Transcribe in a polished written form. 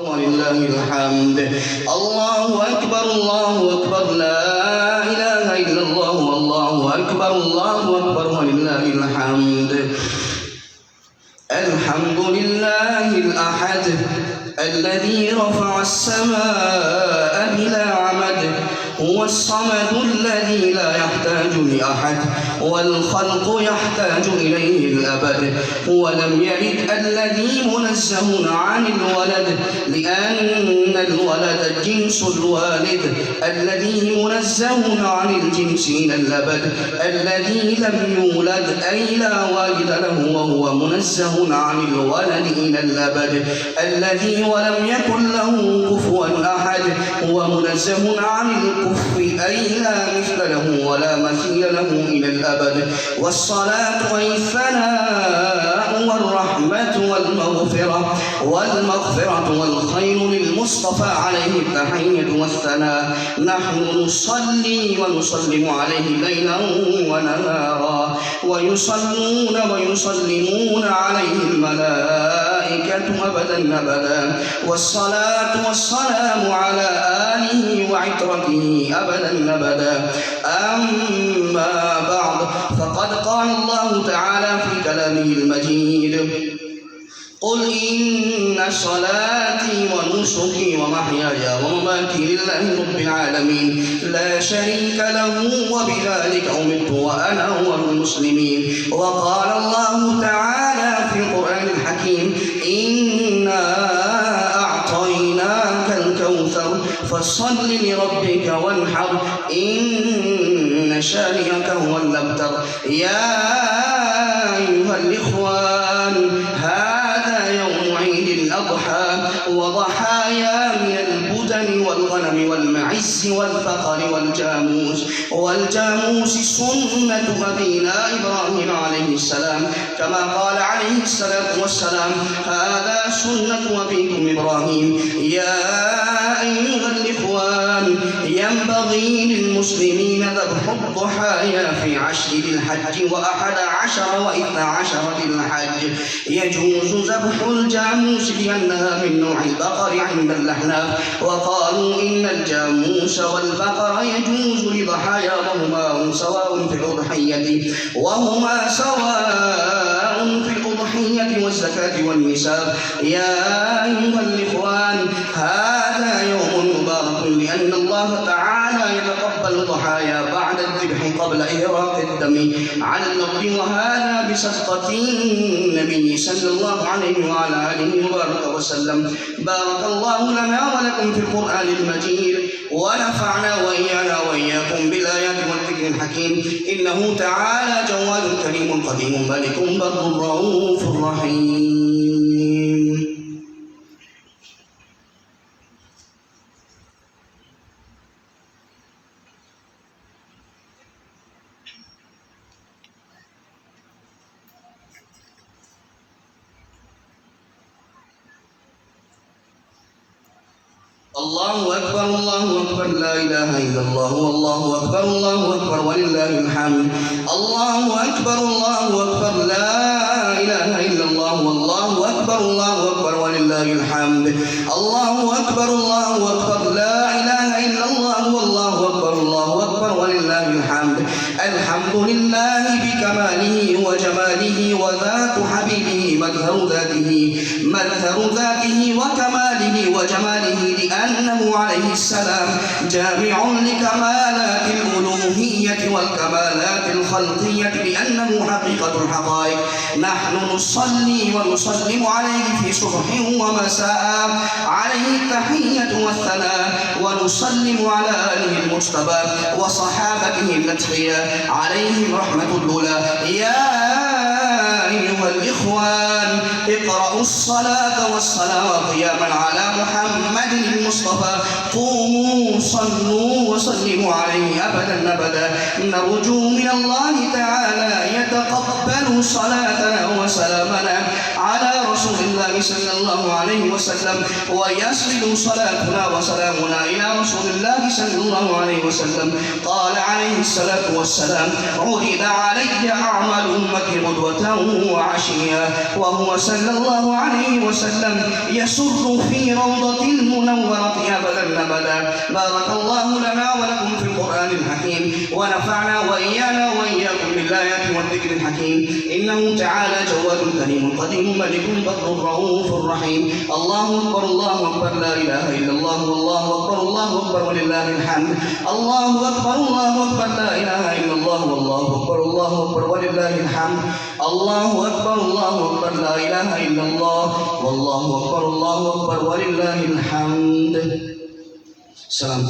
ولله الحمد. الله أكبر الله أكبر لا إله إلا الله والله أكبر الله أكبر ولله الحمد. الحمد لله الأحد الذي رفع السماء بلا عمد، هو الصمد الذي لا يحتاج لأحد والخلق يحتاج إليه الأبد. هو لم يلد الذي منزه عن الولد، لأن الولد جنس الوالد الذي منزه عن الجنس إلى الأبد. الذي لم يولد أي لا والد له وهو منزه عن الولد إلى الأبد. الذي ولم يكن له كفوا أحد، هو منزه عن الكفر أي لا مثل له ولا مثيل له إلى الأبد. والصلاة أي الثناء والرحمة والمغفرة والخير للمصطفى عليه التحية والثناء. نحن نصلي ونسلم عليه ليلا ونهارا، ويصلون ويسلمون عليه الملائكة أبدا أبدا. والصلاة والسلام على آله وعترته أبدا أبدا. أما بعد، فقد قال الله تعالى في كلامه المجيد: قل إن صلاتي ونسكي ومحياي ومماتي لله رب العالمين لا شريك له وبذلك أمرت وأنا أول المسلمين. وقال الله تعالى في القرآن الحكيم: إنا أعطيناك الكوثر فصل لربك وانحر إن شانئك هو الأبتر. يا أيها الإخوان، هذا يوم عيد الأضحى وضحايا من البدن والغنم والمعز والفقر والجاموس سنة أبينا إبراهيم عليه السلام، كما قال عليه الصلاة والسلام: هذا سنة أبيكم إبراهيم. يا أيها الإخوان، ينبغي للمسلمين ذبح الضحايا في 10 ذي الحج و11 و12 ذي الحج. يجوز ذبح الجاموس لأنها من نوع البقر عند الأحناف، وقالوا إن الجاموس والبقر يجوز لضحاياهما سواء في الأضحية والزكاة والنساب. يا أيها الإخوان، هذا يوم مبارك لأن الله تعالى يتقبل الضحايا بعد الذبح قبل إهراق الدم على الأرض، وهذا بصدقة النبي صلى الله عليه وعلى آله وبارك وسلم. بارك الله لنا ولكم في القرآن المجيد، ونفعنا وإياكم بالآيات والذكر الحكيم. إنه تعالى جواد كريم قديم ملك بر رؤوف رحيم. الله أكبر الله أكبر لا إله إلا الله والله أكبر الله أكبر ولله الحمد. الله أكبر لا إله إلا الله والله أكبر الله أكبر ولله الحمد. الله أكبر لا إله إلا الله والله أكبر الله أكبر ولله الحمد. الحمد لله بكماله وجماله وذات حبيبه مظهر ذاته وكماله وجماله، لأنه عليه السلام جامع لكمالات الألوهية والكمالات الخلقية، لأنه حقيقة الحقائق. نحن نصلي ونسلم عليه في صبح ومساء عليه التحية والثناء، ونسلم على آله المجتبى وصحابته الأتقياء عليهم رحمة الأولى. يا أيها الإخوان، اقرأوا الصلاة والسلام قياما على محمد المصطفى. قوموا صلوا وسلموا عليه أبدا أبدا. نرجو من الله تعالى يتقبل صلاتنا وسلامنا على رسول الله صلى الله عليه وسلم، ويصل صلاتنا وسلامنا إلى رسول الله صلى الله عليه وسلم. قال عليه الصلاة والسلام: عرض علي أعمال أمتي غدوة وعشيا، وهو صلى الله عليه وسلم يسر في روضة الآيات والذكر الحكيم إنه تعالى جواد كريم قديم ملك بر رؤوف رحيم الله أكبر الله أكبر لا إله إلا الله والله أكبر الله أكبر ولله الحمد الله أكبر الله أكبر لا إله إلا الله والله أكبر الله أكبر ولله الحمد الله أكبر الله أكبر لا إله إلا الله والله أكبر الله أكبر ولله الحمد. سلام